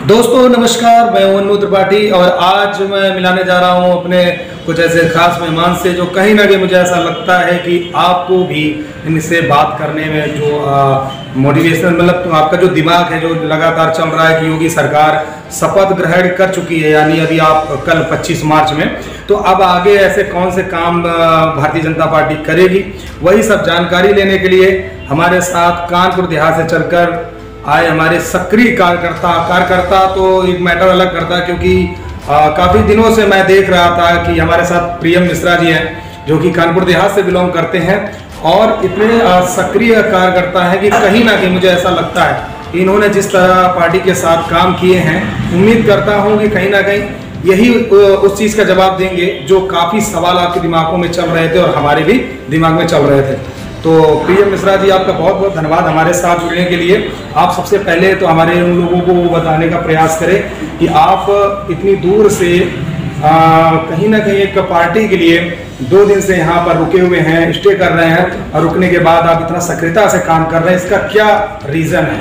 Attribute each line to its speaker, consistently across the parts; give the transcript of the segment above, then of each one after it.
Speaker 1: दोस्तों नमस्कार, मैं हूं अनु त्रिपाठी और आज मैं मिलाने जा रहा हूं अपने कुछ ऐसे खास मेहमान से जो कहीं ना कहीं मुझे ऐसा लगता है कि आपको भी इनसे बात करने में जो मोटिवेशन मतलब तो आपका जो दिमाग है जो लगातार चल रहा है कि योगी सरकार शपथ ग्रहण कर चुकी है, यानी अभी आप कल 25 मार्च में, तो अब आगे ऐसे कौन से काम भारतीय जनता पार्टी करेगी, वही सब जानकारी लेने के लिए हमारे साथ कानपुर देहात से चलकर आए हमारे सक्रिय कार्यकर्ता तो एक मैटर अलग करता है, क्योंकि काफ़ी दिनों से मैं देख रहा था कि हमारे साथ प्रियम मिश्रा जी हैं जो कि कानपुर देहात से बिलोंग करते हैं और इतने सक्रिय कार्यकर्ता हैं कि कहीं ना कहीं मुझे ऐसा लगता है कि इन्होंने जिस तरह पार्टी के साथ काम किए हैं, उम्मीद करता हूं कि कहीं ना कहीं यही उस चीज़ का जवाब देंगे जो काफ़ी सवाल आपके दिमागों में चल रहे थे और हमारे भी दिमाग में चल रहे थे। तो प्रियम मिश्रा जी, आपका बहुत बहुत धन्यवाद हमारे साथ जुड़ने के लिए। आप सबसे पहले तो हमारे उन लोगों को बताने का प्रयास करें कि आप इतनी दूर से कहीं ना कहीं एक पार्टी के लिए 2 दिन से यहाँ पर रुके हुए हैं, स्टे कर रहे हैं, और रुकने के बाद आप इतना सक्रियता से काम कर रहे हैं, इसका क्या रीज़न है?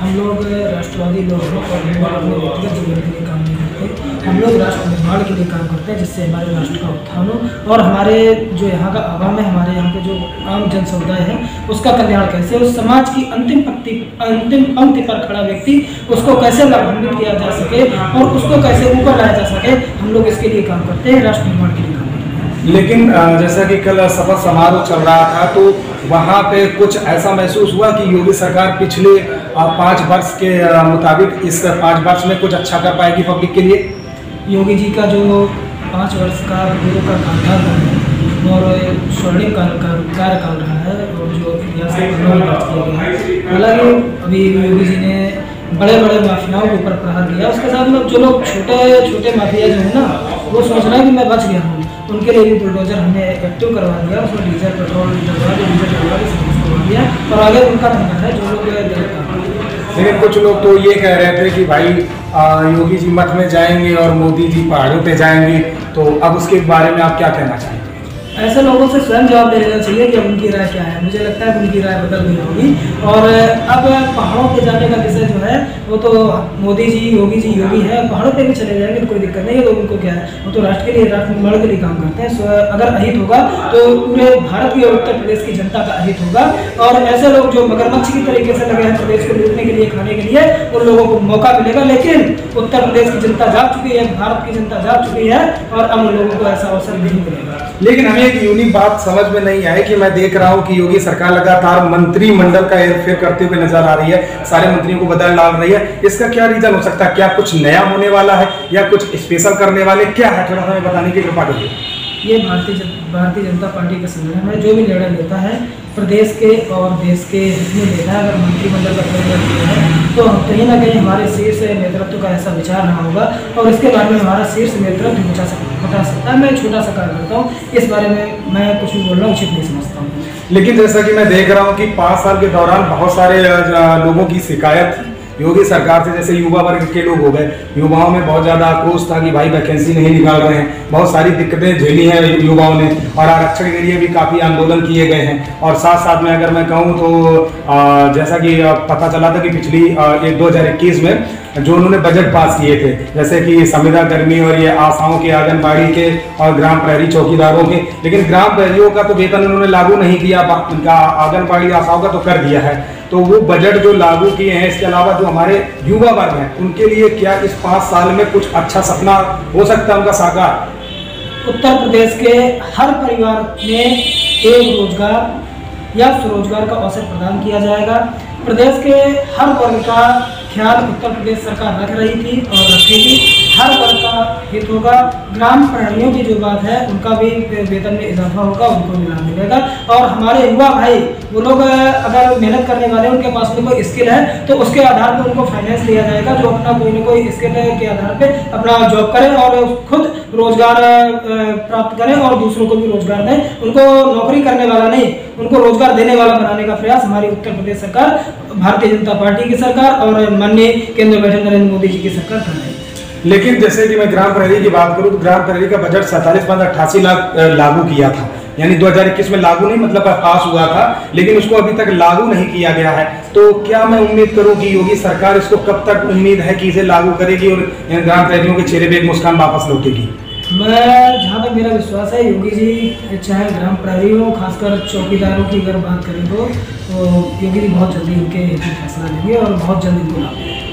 Speaker 2: हम लोग राष्ट्रवादी लोग हैं और हम लोग अपने व्यक्तिगत जीवन के लिए काम नहीं करते। हम लोग राष्ट्र निर्माण के लिए काम करते हैं, जिससे हमारे राष्ट्र का उत्थान हो और हमारे जो यहाँ का आवाम है, हमारे यहाँ के जो आम जन समुदाय है, उसका कल्याण कैसे, उस समाज की अंतिम पंक्ति पर खड़ा व्यक्ति उसको कैसे लाभान्वित किया जा सके और उसको कैसे ऊपर लाया जा सके, हम लोग इसके लिए काम करते हैं, राष्ट्र निर्माण के लिए काम करते हैं।
Speaker 1: लेकिन जैसा कि कल शपथ समारोह चल रहा था तो वहाँ पे कुछ ऐसा महसूस हुआ कि योगी सरकार पिछले 5 वर्ष के मुताबिक इस 5 वर्ष में कुछ अच्छा कर पाएगी पब्लिक के लिए।
Speaker 2: योगी जी का जो 5 वर्ष का पूर्व का कार्यकाल है और स्वर्णिम कार्यकाल रहा है और जो इतिहास में किया गया है। हालांकि अभी योगी जी ने बड़े बड़े माफियाओं के ऊपर प्रहार किया, उसके साथ में जो लोग छोटे माफिया जो है ना, वो सोच रहे हैं कि मैं बच गया हूँ, उनके लिए भी बुलडोजर हमने एक्टिव करवा दिया, उसमें डीजल पेट्रोल डलवा दिया और आगे उनका धंधा है जो लोग।
Speaker 1: लेकिन कुछ लोग तो ये कह रहे थे कि भाई योगी जी मठ में जाएंगे और मोदी जी पहाड़ों पे जाएंगे, तो अब उसके बारे में आप क्या कहना चाहेंगे?
Speaker 2: ऐसे लोगों से स्वयं जवाब दे लेना चाहिए कि उनकी राय क्या है। मुझे लगता है कि उनकी राय बदल गई होगी और अब पहाड़ों पे जाने का विषय जो है वो तो मोदी जी योगी है, पहाड़ों पे भी चले जाएंगे तो कोई दिक्कत नहीं है। तो उनको क्या है, वो तो राष्ट्र के लिए, राष्ट्र निर्माण के लिए काम करते हैं। अगर अहित होगा तो पूरे भारत की और उत्तर प्रदेश की जनता का अहित होगा और ऐसे लोग जो मगरमच्छ की तरीके से लगे हैं प्रदेश को लूटने के लिए, खाने के लिए, उन लोगों को मौका मिलेगा। लेकिन उत्तर प्रदेश की जनता जाग चुकी है, भारत की जनता जाग चुकी है और अब उन लोगों को ऐसा अवसर नहीं मिलेगा।
Speaker 1: लेकिन हमें एक यूनिक बात समझ में नहीं आई कि मैं देख रहा हूं कि योगी सरकार लगातार मंत्रिमंडल का हेरफेर करते हुए नजर आ रही है, सारे मंत्रियों को बदल डाल रही है। इसका क्या रीजन हो सकता है? क्या कुछ नया होने वाला है या कुछ स्पेशल करने वाले क्या है? थोड़ा हमें बताने की कृपा करिए।
Speaker 2: ये भारतीय जनता पार्टी के संगठन में जो भी निर्णय लेता है प्रदेश के और देश के हित में लेता है। अगर मंत्रिमंडल का परिवर्तन किया है तो कहीं ना कहीं हमारे शीर्ष नेतृत्व का ऐसा विचार रहा होगा और इसके बारे में हमारा शीर्ष नेतृत्व बता सकता है। मैं छोटा सा कार्य करता हूँ, इस बारे में मैं कुछ भी बोलना उचित नहीं समझता हूँ।
Speaker 1: लेकिन जैसा कि मैं देख रहा हूँ कि 5 साल के दौरान बहुत सारे लोगों की शिकायत योगी सरकार से, जैसे युवा वर्ग के लोग हो गए, युवाओं में बहुत ज़्यादा आक्रोश था कि भाई वैकेंसी नहीं निकाल रहे हैं, बहुत सारी दिक्कतें झेली हैं युवाओं ने और आरक्षण के लिए भी काफ़ी आंदोलन किए गए हैं। और साथ साथ में अगर मैं कहूँ तो जैसा कि पता चला था कि पिछली 2021 में जो उन्होंने बजट पास किए थे, जैसे कि संविदा कर्मी और ये आशाओं के, आंगनबाड़ी के और ग्राम प्रहरी चौकीदारों के, लेकिन ग्राम प्रहरियों का तो वेतन उन्होंने लागू नहीं किया, आंगनबाड़ी आशाओं का तो कर दिया है। तो वो बजट जो लागू किए हैं, इसके अलावा जो हमारे युवा वर्ग हैं उनके लिए क्या इस 5 साल में कुछ अच्छा सपना हो सकता है उनका साकार?
Speaker 2: उत्तर प्रदेश के हर परिवार में एक रोजगार या स्वरोजगार का अवसर प्रदान किया जाएगा। प्रदेश के हर वर्ग का ख्याल उत्तर प्रदेश सरकार रख रही थी और रखेगी। हर वर्ग का हित होगा। ग्राम प्रहरियों की जो बात है उनका भी वेतन में इजाफा होगा, उनको भी लाभ मिलेगा। और हमारे युवा भाई वो लोग अगर मेहनत करने वाले, उनके पास में कोई स्किल है तो उसके आधार पर उनको फाइनेंस दिया जाएगा, जो अपना कोई ना कोई स्किल के आधार पर अपना जॉब करें और खुद रोजगार प्राप्त करें और दूसरों को भी रोजगार दें। उनको नौकरी करने वाला नहीं, उनको रोजगार देने वाला बनाने का प्रयास हमारी उत्तर प्रदेश सरकार, भारतीय जनता पार्टी की सरकार और माननीय केंद्र बैठे नरेंद्र मोदी जी की सरकार कर रही है।
Speaker 1: लेकिन जैसे कि मैं ग्राम प्रहरी की बात करूं तो ग्राम प्रहरी का बजट 47.88 लाख लागू किया था, यानी 2021 में लागू नहीं मतलब पास हुआ था, लेकिन उसको अभी तक लागू नहीं किया गया है। तो क्या मैं उम्मीद करूं कि योगी सरकार इसको कब तक उम्मीद है कि इसे लागू करेगी और इन ग्राम प्रहरियों के चेहरे पे एक मुस्कान वापस लौटेगी?
Speaker 2: मैं जहाँ तक मेरा विश्वास है, योगी जी चाहे ग्राम प्रहरियों खासकर चौकीदारों की अगर बात करें तो योगी जी बहुत जल्दी इनके हित में फैसला लेंगे और बहुत जल्दी इनको लाएंगे।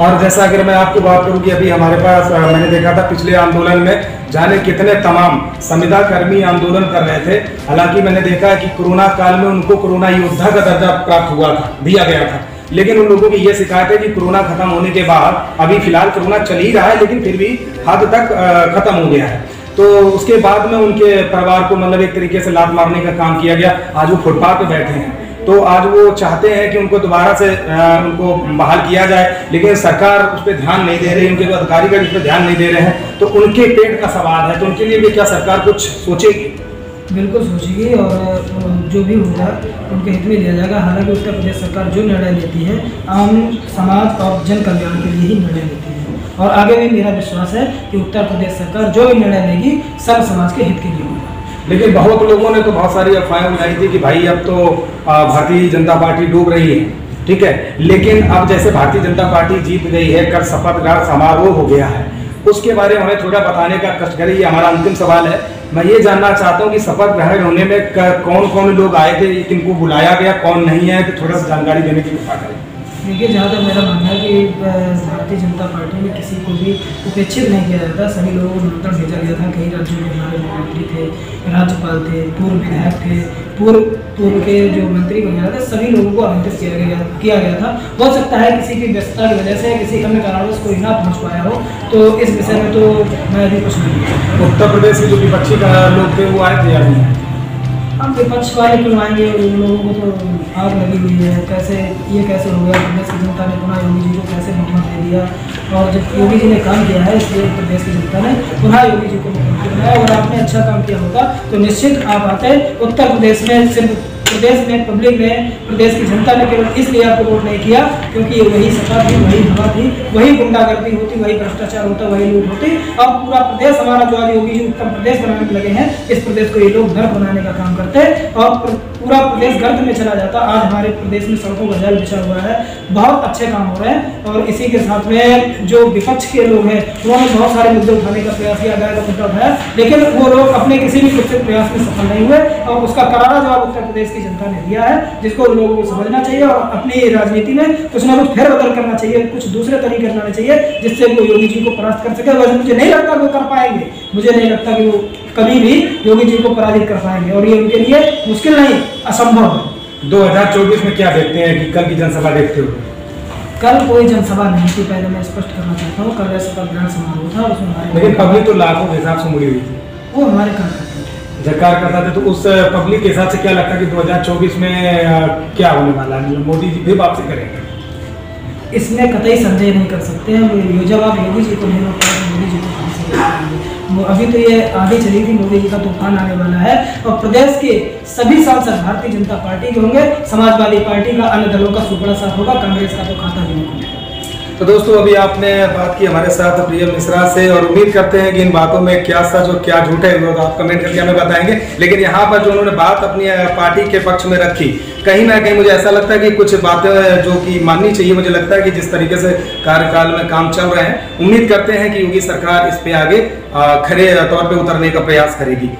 Speaker 1: और जैसा अगर मैं आपको बात करूं कि अभी हमारे पास मैंने देखा था पिछले आंदोलन में जाने कितने तमाम संविदा कर्मी आंदोलन कर रहे थे। हालांकि मैंने देखा है कि कोरोना काल में उनको कोरोना योद्धा का दर्जा प्राप्त हुआ था, दिया गया था, लेकिन उन लोगों की ये शिकायत है कि कोरोना खत्म होने के बाद, अभी फिलहाल कोरोना चल ही रहा है लेकिन फिर भी हद तक खत्म हो गया है, तो उसके बाद में उनके परिवार को मतलब एक तरीके से लात मारने का काम किया गया। आज वो फुटपाथ पे बैठे हैं, तो आज वो चाहते हैं कि उनको दोबारा से उनको बहाल किया जाए, लेकिन सरकार उस पर ध्यान नहीं दे रही, उनके जो अधिकारीगण उस पर ध्यान नहीं दे रहे हैं। तो उनके पेट का सवाल है, तो उनके लिए भी क्या सरकार कुछ सोचेगी?
Speaker 2: बिल्कुल सोचेगी और जो भी होगा उनके हित में लिया जाएगा। हालांकि उत्तर प्रदेश सरकार जो निर्णय लेती है आम समाज और जन कल्याण के लिए ही निर्णय लेती है, और आगे भी मेरा विश्वास है कि उत्तर प्रदेश सरकार जो भी निर्णय लेगी सब समाज के हित के लिए होगा।
Speaker 1: लेकिन बहुत लोगों ने तो बहुत सारी अफवाहें उड़ाई थी कि भाई अब तो भारतीय जनता पार्टी डूब रही है, ठीक है, लेकिन अब जैसे भारतीय जनता पार्टी जीत गई है, कल शपथ ग्रहण समारोह हो गया है, उसके बारे में हमें थोड़ा बताने का कष्ट करें। ये हमारा अंतिम सवाल है। मैं ये जानना चाहता हूँ कि शपथ ग्रहण होने में कौन कौन लोग आए थे, किनको बुलाया गया, कौन नहीं है, तो थोड़ा सा जानकारी देने की कृपा करें।
Speaker 2: देखिए, जहाँ तक मेरा मानना है कि भारतीय जनता पार्टी में किसी को भी उपेक्षित नहीं किया जाता, सभी लोगों को निमंत्रण भेजा गया था। कई राज्यों में हमारे मुख्यमंत्री थे, राज्यपाल थे, पूर्व विधायक थे, पूर्व के जो मंत्री वगैरह थे, सभी लोगों को आमंत्रित किया गया था। हो सकता है किसी की व्यस्तता की वजह से किसी अन्य कारणों से कोई ना पहुँच पाया हो, तो इस विषय में तो मैं अभी कुछ नहीं।
Speaker 1: उत्तर प्रदेश के जो विपक्षी लोग थे वो आए थे या नहीं?
Speaker 2: हम विपक्ष वाले क्यों आएंगे? उन लोगों को तो आग लगी हुई है। ये कैसे हो गया? प्रदेश की जनता ने पुनः योगी जी को कैसे मुख्यमंत्री दे दिया? और जब योगी जी ने काम किया है इसलिए प्रदेश की जनता ने पुनः योगी जी को मुख्यमंत्री बनाया। और आपने अच्छा काम किया होता तो निश्चित आप आते। उत्तर प्रदेश में सिर्फ प्रदेश में पब्लिक ने, प्रदेश की जनता ने केवल इसलिए आपको वोट नहीं किया क्योंकि ये वही सत्ता थी, वही हवा थी, वही गुंडागर्दी होती, वही भ्रष्टाचार होता, वही लूट होती। और पूरा प्रदेश हमारा जो आज योगी जी उत्तर प्रदेश बनाने में लगे हैं, इस प्रदेश को ये लोग नर्क बनाने का काम करते और पूरा प्रदेश गर्त में चला जाता। आज हमारे प्रदेश में सड़कों का जाल बिछा हुआ है, बहुत अच्छे काम हो रहे हैं। और इसी के साथ में जो विपक्ष के लोग हैं उन्होंने बहुत सारे मुद्दे उठाने का प्रयास किया, गाय का मुद्दा उठाया, लेकिन वो लोग अपने किसी भी कुछ प्रयास में सफल नहीं हुए। और उसका करारा जवाब उत्तर प्रदेश की जनता ने दिया है, जिसको लोगों को समझना चाहिए और अपनी राजनीति में कुछ ना कुछ फेरबदल करना चाहिए, कुछ दूसरे तरीके अपनाने चाहिए जिससे वो योगी जी को परास्त कर सके। वैसे मुझे नहीं लगता वो कर पाएंगे, मुझे नहीं लगता कि वो कभी भी योगी जी को पराजित कर पाएंगे, और ये उनके लिए मुश्किल नहीं, असंभव है।
Speaker 1: 2024 में क्या देखते हैं कि कल की जनसभा देखते हो?
Speaker 2: कल कोई जनसभा नहीं थी, पहले मैं स्पष्ट करना चाहता हूँ। कल शपथ ग्रहण समारोह था, उसमें
Speaker 1: लेकिन पब्लिक तो लाखों के हिसाब से मुड़ी हुई थी,
Speaker 2: वो हमारे कार्यकर्ता
Speaker 1: जयकार करता थे। तो उस पब्लिक के हिसाब से क्या लगता है कि 2024 में क्या होने वाला है? मोदी जी भी वापसी करेंगे?
Speaker 2: इसमें कतई संदेह नहीं कर सकते हैं। जब आप योगी जी को नहीं रोक पाए तो मोदी जी को कहाँ से रोक पाएंगे? अभी तो ये आगे चली थी, मोदी जी का तूफान आने वाला है और प्रदेश के सभी सांसद भारतीय जनता पार्टी के होंगे, समाजवादी पार्टी का, अन्य दलों का सुपड़ा साथ होगा, कांग्रेस का तो खाता भी नहीं खुलेगा।
Speaker 1: तो दोस्तों, अभी आपने बात की हमारे साथ प्रियम मिश्रा से, और उम्मीद करते हैं कि इन बातों में क्या सच और क्या झूठ है वो आप कमेंट करके हमें बताएंगे। लेकिन यहाँ पर जो उन्होंने बात अपनी पार्टी के पक्ष में रखी, कहीं ना कहीं मुझे ऐसा लगता है कि कुछ बातें जो कि माननी चाहिए। मुझे लगता है कि जिस तरीके से कार्यकाल में काम चल रहे हैं, उम्मीद करते हैं कि योगी सरकार इस पे आगे खरे तौर पे उतरने का प्रयास करेगी।